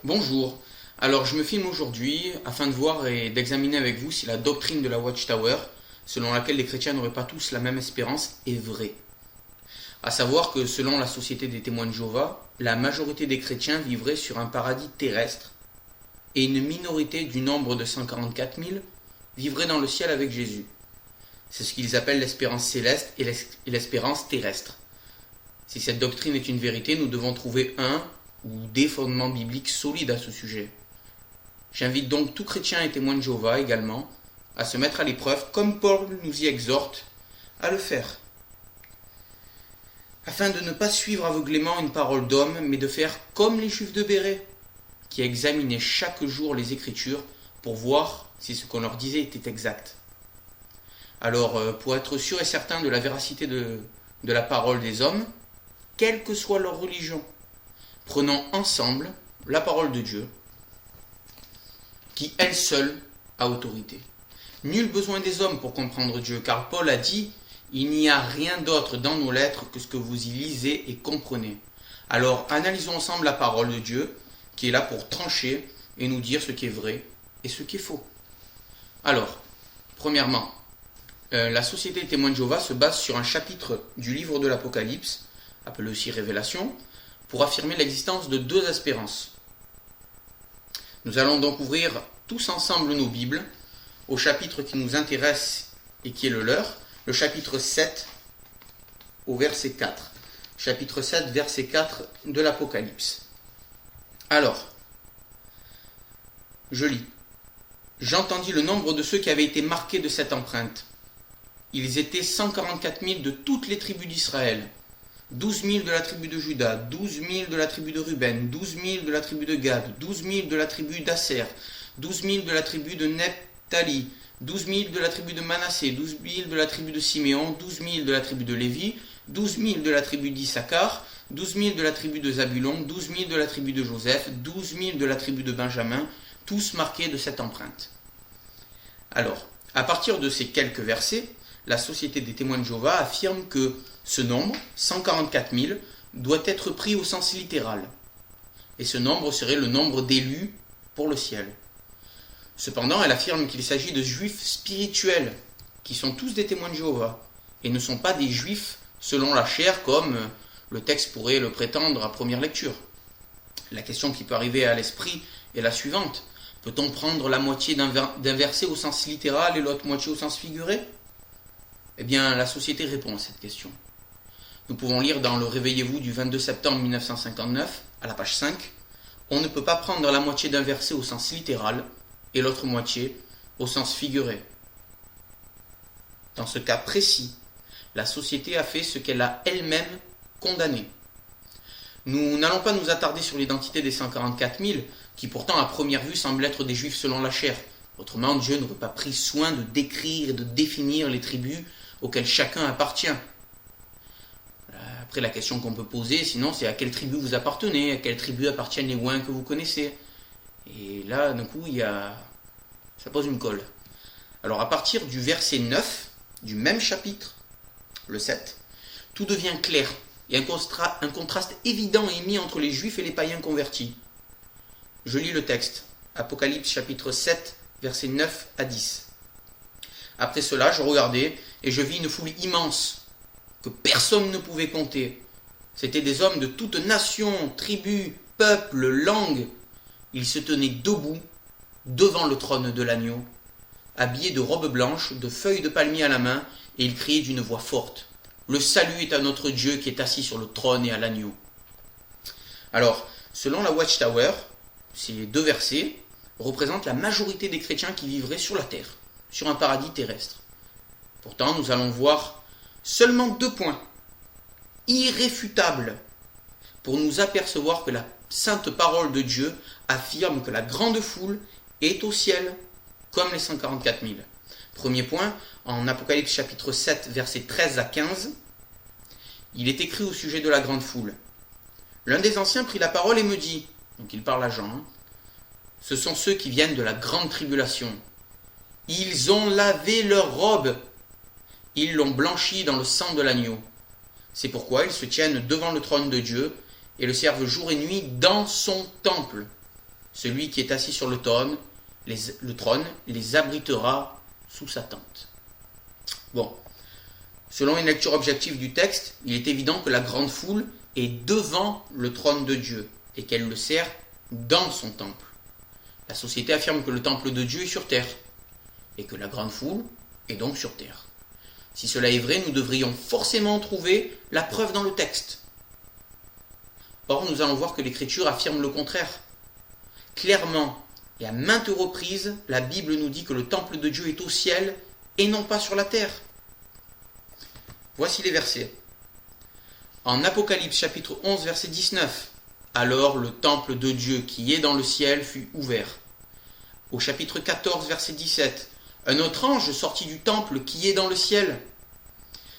Bonjour. Alors, je me filme aujourd'hui afin de voir et d'examiner avec vous si la doctrine de la Watchtower, selon laquelle les chrétiens n'auraient pas tous la même espérance, est vraie. À savoir que selon la Société des témoins de Jéhovah, la majorité des chrétiens vivraient sur un paradis terrestre et une minorité du nombre de 144 000 vivrait dans le ciel avec Jésus. C'est ce qu'ils appellent l'espérance céleste et l'espérance terrestre. Si cette doctrine est une vérité, nous devons trouver un ou des fondements bibliques solides à ce sujet. J'invite donc tout chrétien et témoin de Jéhovah également à se mettre à l'épreuve, comme Paul nous y exhorte à le faire, afin de ne pas suivre aveuglément une parole d'homme, mais de faire comme les Juifs de Béret, qui examinaient chaque jour les Écritures pour voir si ce qu'on leur disait était exact. Alors, pour être sûr et certain de la véracité de la parole des hommes, quelle que soit leur religion, prenons ensemble la parole de Dieu, qui elle seule a autorité. Nul besoin des hommes pour comprendre Dieu, car Paul a dit « Il n'y a rien d'autre dans nos lettres que ce que vous y lisez et comprenez. » Alors, analysons ensemble la parole de Dieu, qui est là pour trancher et nous dire ce qui est vrai et ce qui est faux. Alors, premièrement, la Société des témoins de Jéhovah se base sur un chapitre du livre de l'Apocalypse, appelé aussi Révélation, pour affirmer l'existence de deux espérances. Nous allons donc ouvrir tous ensemble nos Bibles au chapitre qui nous intéresse et qui est le leur, le chapitre 7 au verset 4. Chapitre 7, verset 4 de l'Apocalypse. Alors, je lis. J'entendis le nombre de ceux qui avaient été marqués de cette empreinte. Ils étaient 144 000 de toutes les tribus d'Israël. 12 000 de la tribu de Juda, 12 000 de la tribu de Ruben, 12 000 de la tribu de Gad, 12 000 de la tribu d'Asser, 12 000 de la tribu de Nephtali, 12 000 de la tribu de Manassé, 12 000 de la tribu de Siméon, 12 000 de la tribu de Lévi, 12 000 de la tribu d'Issachar, 12 000 de la tribu de Zabulon, 12 000 de la tribu de Joseph, 12 000 de la tribu de Benjamin, tous marqués de cette empreinte. Alors, à partir de ces quelques versets, la Société des témoins de Jéhovah affirme que ce nombre, 144 000, doit être pris au sens littéral. Et ce nombre serait le nombre d'élus pour le ciel. Cependant, elle affirme qu'il s'agit de juifs spirituels, qui sont tous des témoins de Jéhovah, et ne sont pas des juifs selon la chair, comme le texte pourrait le prétendre à première lecture. La question qui peut arriver à l'esprit est la suivante. Peut-on prendre la moitié d'un verset au sens littéral et l'autre moitié au sens figuré ? Eh bien, la Société répond à cette question. Nous pouvons lire dans le Réveillez-vous du 22 septembre 1959, à la page 5, « On ne peut pas prendre la moitié d'un verset au sens littéral et l'autre moitié au sens figuré. » Dans ce cas précis, la Société a fait ce qu'elle a elle-même condamné. Nous n'allons pas nous attarder sur l'identité des 144 000, qui pourtant à première vue semblent être des juifs selon la chair. Autrement, Dieu n'aurait pas pris soin de décrire et de définir les tribus auxquelles chacun appartient. Après, la question qu'on peut poser, sinon, c'est à quelle tribu vous appartenez, à quelle tribu appartiennent les ouins que vous connaissez. Et là, d'un coup, ça pose une colle. Alors, à partir du verset 9 du même chapitre, le 7, tout devient clair et un contraste évident est mis entre les juifs et les païens convertis. Je lis le texte, Apocalypse chapitre 7, versets 9 à 10. Après cela, je regardai et je vis une foule immense que personne ne pouvait compter. C'étaient des hommes de toutes nations, tribus, peuples, langues. Ils se tenaient debout devant le trône de l'agneau, habillés de robes blanches, de feuilles de palmier à la main, et ils criaient d'une voix forte. Le salut est à notre Dieu qui est assis sur le trône et à l'agneau. Alors, selon la Watchtower, ces deux versets représentent la majorité des chrétiens qui vivraient sur la terre, sur un paradis terrestre. Pourtant, nous allons voir seulement 2 points irréfutables pour nous apercevoir que la sainte parole de Dieu affirme que la grande foule est au ciel comme les 144 000. Premier point, en Apocalypse chapitre 7, versets 13 à 15, il est écrit au sujet de la grande foule. L'un des anciens prit la parole et me dit, donc il parle à Jean, ce sont ceux qui viennent de la grande tribulation. Ils ont lavé leurs robes, ils l'ont blanchi dans le sang de l'agneau. C'est pourquoi ils se tiennent devant le trône de Dieu et le servent jour et nuit dans son temple. Celui qui est assis sur le trône les abritera sous sa tente. Bon, selon une lecture objective du texte, il est évident que la grande foule est devant le trône de Dieu et qu'elle le sert dans son temple. La société affirme que le temple de Dieu est sur terre et que la grande foule est donc sur terre. Si cela est vrai, nous devrions forcément trouver la preuve dans le texte. Or, nous allons voir que l'Écriture affirme le contraire. Clairement et à maintes reprises, la Bible nous dit que le temple de Dieu est au ciel et non pas sur la terre. Voici les versets. En Apocalypse chapitre 11, verset 19, « Alors le temple de Dieu qui est dans le ciel fut ouvert. » Au chapitre 14, verset 17, « Un autre ange sortit du temple qui est dans le ciel. »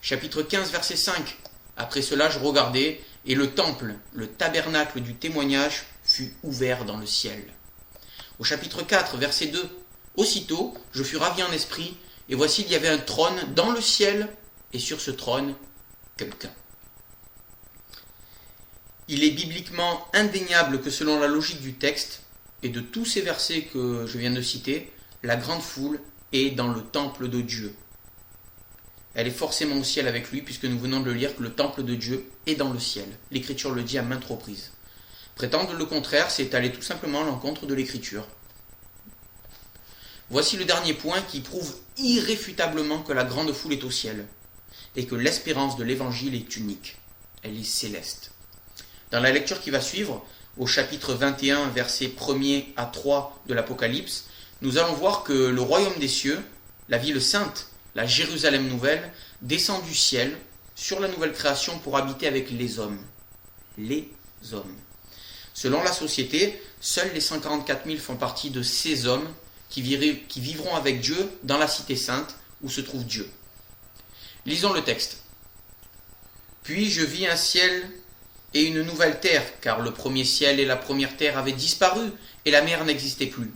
Chapitre 15, verset 5, « Après cela je regardai, et le temple, le tabernacle du témoignage, fut ouvert dans le ciel. » Au chapitre 4, verset 2, « Aussitôt je fus ravi en esprit, et voici il y avait un trône dans le ciel, et sur ce trône, quelqu'un. » Il est bibliquement indéniable que selon la logique du texte, et de tous ces versets que je viens de citer, la grande foule est dans le temple de Dieu. Elle est forcément au ciel avec lui, puisque nous venons de le lire que le temple de Dieu est dans le ciel. L'Écriture le dit à maintes reprises. Prétendre le contraire, c'est aller tout simplement à l'encontre de l'Écriture. Voici le dernier point qui prouve irréfutablement que la grande foule est au ciel, et que l'espérance de l'Évangile est unique. Elle est céleste. Dans la lecture qui va suivre, au chapitre 21, versets 1er à 3 de l'Apocalypse, nous allons voir que le royaume des cieux, la ville sainte, la Jérusalem nouvelle, descend du ciel sur la nouvelle création pour habiter avec les hommes. Les hommes. Selon la société, seuls les 144 000 font partie de ces hommes qui vivront avec Dieu dans la cité sainte où se trouve Dieu. Lisons le texte. « Puis je vis un ciel et une nouvelle terre, car le premier ciel et la première terre avaient disparu, et la mer n'existait plus.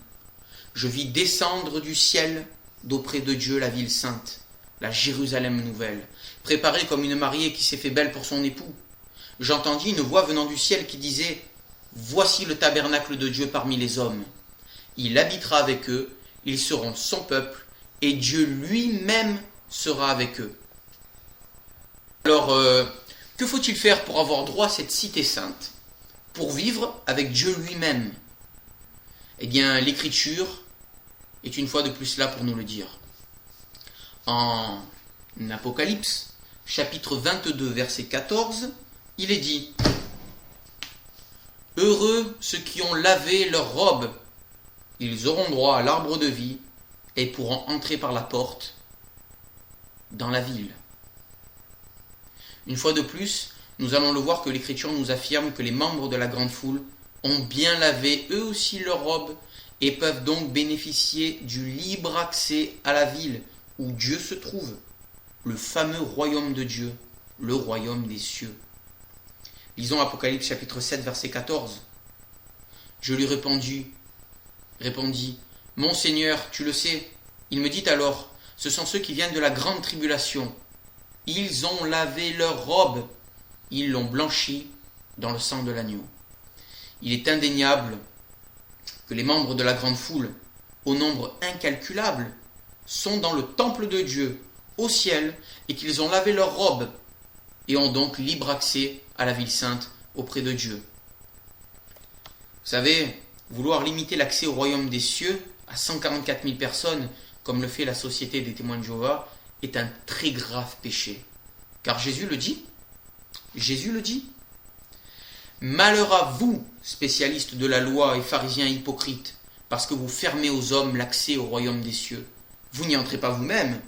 Je vis descendre du ciel d'auprès de Dieu la ville sainte, la Jérusalem nouvelle, préparée comme une mariée qui s'est fait belle pour son époux. J'entendis une voix venant du ciel qui disait « Voici le tabernacle de Dieu parmi les hommes. Il habitera avec eux, ils seront son peuple, et Dieu lui-même sera avec eux. » Alors, que faut-il faire pour avoir droit à cette cité sainte, pour vivre avec Dieu lui-même? Eh bien, l'Écriture est une fois de plus là pour nous le dire. En Apocalypse, chapitre 22, verset 14, il est dit « Heureux ceux qui ont lavé leurs robes, ils auront droit à l'arbre de vie et pourront entrer par la porte dans la ville. » Une fois de plus, nous allons le voir que l'Écriture nous affirme que les membres de la grande foule ont bien lavé eux aussi leurs robes et peuvent donc bénéficier du libre accès à la ville où Dieu se trouve, le fameux royaume de Dieu, le royaume des cieux. Lisons Apocalypse chapitre 7, verset 14. Je lui répondis, « Mon Seigneur, tu le sais. » Il me dit alors, « Ce sont ceux qui viennent de la grande tribulation. Ils ont lavé leurs robes, ils l'ont blanchi dans le sang de l'agneau. » Il est indéniable que les membres de la grande foule, au nombre incalculable, sont dans le temple de Dieu, au ciel, et qu'ils ont lavé leurs robes, et ont donc libre accès à la ville sainte auprès de Dieu. Vous savez, vouloir limiter l'accès au royaume des cieux à 144 000 personnes, comme le fait la Société des témoins de Jéhovah, est un très grave péché. Car Jésus le dit. Jésus le dit. Malheur à vous, spécialistes de la loi et pharisiens hypocrites, parce que vous fermez aux hommes l'accès au royaume des cieux. Vous n'y entrez pas vous-même,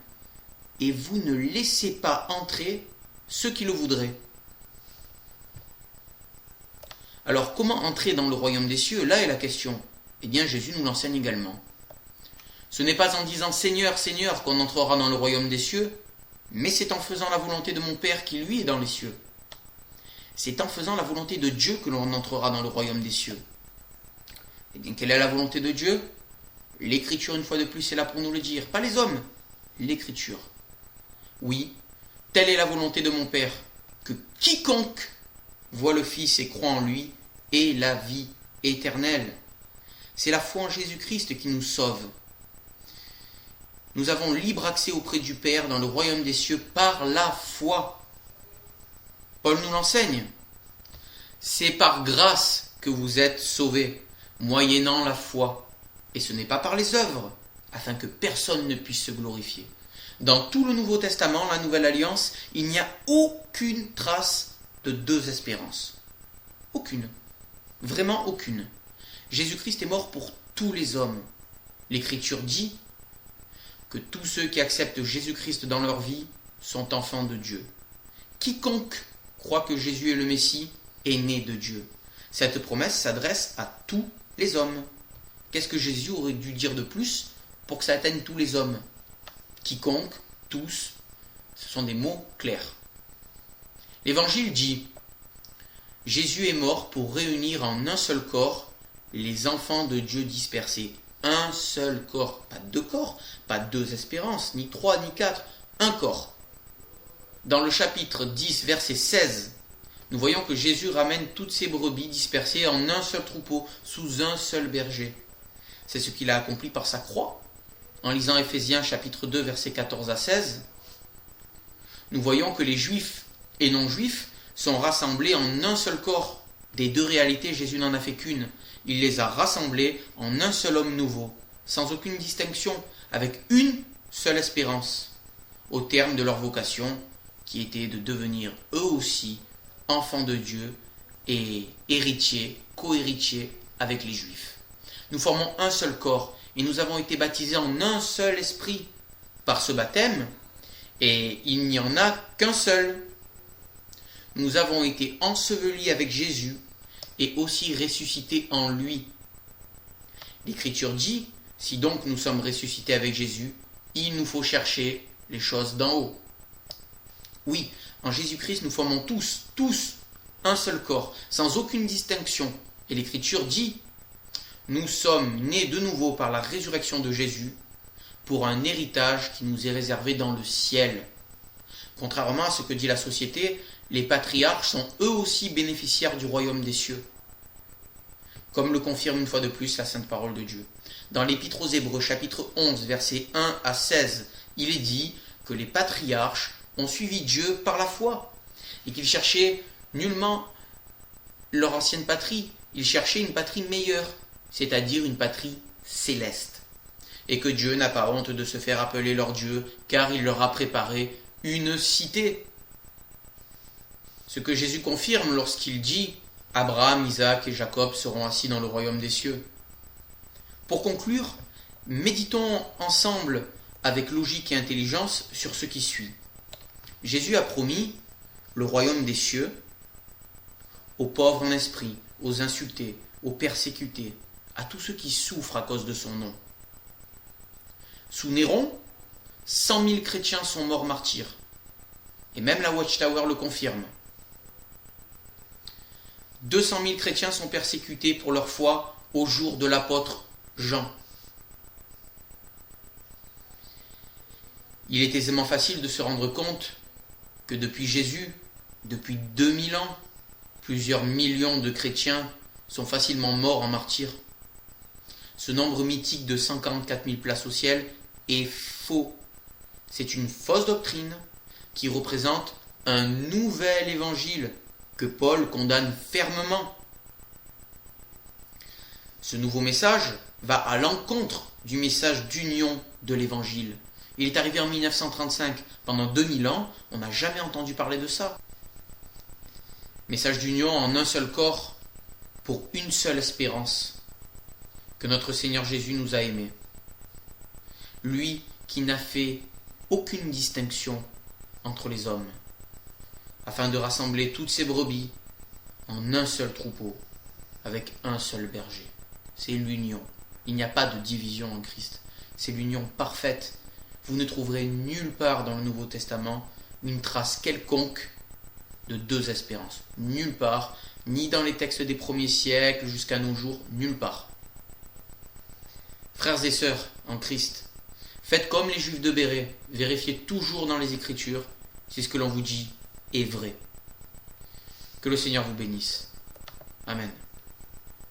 et vous ne laissez pas entrer ceux qui le voudraient. Alors, comment entrer dans le royaume des cieux? Là est la question. Eh bien, Jésus nous l'enseigne également. Ce n'est pas en disant « Seigneur, Seigneur » qu'on entrera dans le royaume des cieux, mais c'est en faisant la volonté de mon Père qui, lui, est dans les cieux. C'est en faisant la volonté de Dieu que l'on entrera dans le royaume des cieux. Eh bien, quelle est la volonté de Dieu? L'Écriture, une fois de plus, est là pour nous le dire. Pas les hommes, l'Écriture. Oui, telle est la volonté de mon Père, que quiconque voit le Fils et croit en lui ait la vie éternelle. C'est la foi en Jésus-Christ qui nous sauve. Nous avons libre accès auprès du Père dans le royaume des cieux par la foi. Paul nous l'enseigne. C'est par grâce que vous êtes sauvés, moyennant la foi. Et ce n'est pas par les œuvres, afin que personne ne puisse se glorifier. Dans tout le Nouveau Testament, la Nouvelle Alliance, il n'y a aucune trace de deux espérances. Aucune. Vraiment aucune. Jésus-Christ est mort pour tous les hommes. L'Écriture dit que tous ceux qui acceptent Jésus-Christ dans leur vie sont enfants de Dieu. Quiconque croit que Jésus est le Messie est né de Dieu. Cette promesse s'adresse à tous les hommes. Qu'est-ce que Jésus aurait dû dire de plus pour que ça atteigne tous les hommes? Quiconque, tous, ce sont des mots clairs. L'Évangile dit « Jésus est mort pour réunir en un seul corps les enfants de Dieu dispersés. » Un seul corps, pas deux espérances, ni trois, ni quatre, un corps. Dans le chapitre 10, verset 16, nous voyons que Jésus ramène toutes ces brebis dispersées en un seul troupeau, sous un seul berger. C'est ce qu'il a accompli par sa croix. En lisant Éphésiens chapitre 2, versets 14 à 16, nous voyons que les juifs et non-juifs sont rassemblés en un seul corps. Des deux réalités, Jésus n'en a fait qu'une. Il les a rassemblés en un seul homme nouveau, sans aucune distinction, avec une seule espérance, au terme de leur vocation, qui était de devenir eux aussi enfants de Dieu et héritiers, co-héritiers avec les Juifs. Nous formons un seul corps et nous avons été baptisés en un seul esprit par ce baptême, et il n'y en a qu'un seul. Nous avons été ensevelis avec Jésus et aussi ressuscités en lui. L'Écriture dit, si donc nous sommes ressuscités avec Jésus, il nous faut chercher les choses d'en haut. Oui, en Jésus-Christ nous formons tous, un seul corps, sans aucune distinction. Et l'Écriture dit, nous sommes nés de nouveau par la résurrection de Jésus pour un héritage qui nous est réservé dans le ciel. Contrairement à ce que dit la société, les patriarches sont eux aussi bénéficiaires du royaume des cieux, comme le confirme une fois de plus la sainte parole de Dieu. Dans l'Épître aux Hébreux, chapitre 11, versets 1 à 16, il est dit que les patriarches ont suivi Dieu par la foi et qu'ils cherchaient nullement leur ancienne patrie, ils cherchaient une patrie meilleure, c'est-à-dire une patrie céleste, et que Dieu n'a pas honte de se faire appeler leur Dieu, car il leur a préparé une cité. Ce que Jésus confirme lorsqu'il dit « Abraham, Isaac et Jacob seront assis dans le royaume des cieux ». Pour conclure, méditons ensemble avec logique et intelligence sur ce qui suit. Jésus a promis le royaume des cieux aux pauvres en esprit, aux insultés, aux persécutés, à tous ceux qui souffrent à cause de son nom. Sous Néron, 100 000 chrétiens sont morts martyrs. Et même la Watchtower le confirme. 200 000 chrétiens sont persécutés pour leur foi au jour de l'apôtre Jean. Il est aisément facile de se rendre compte que depuis Jésus, depuis 2000 ans, plusieurs millions de chrétiens sont facilement morts en martyrs. Ce nombre mythique de 144 000 places au ciel est faux. C'est une fausse doctrine qui représente un nouvel évangile que Paul condamne fermement. Ce nouveau message va à l'encontre du message d'union de l'évangile. Il est arrivé en 1935. Pendant 2000 ans, on n'a jamais entendu parler de ça. Message d'union en un seul corps pour une seule espérance, que notre Seigneur Jésus nous a aimés. Lui qui n'a fait aucune distinction entre les hommes, afin de rassembler toutes ces brebis en un seul troupeau, avec un seul berger. C'est l'union. Il n'y a pas de division en Christ. C'est l'union parfaite. Vous ne trouverez nulle part dans le Nouveau Testament une trace quelconque de deux espérances. Nulle part, ni dans les textes des premiers siècles jusqu'à nos jours, nulle part. Frères et sœurs en Christ, faites comme les Juifs de Bérée, vérifiez toujours dans les Écritures si ce que l'on vous dit est vrai. Que le Seigneur vous bénisse. Amen.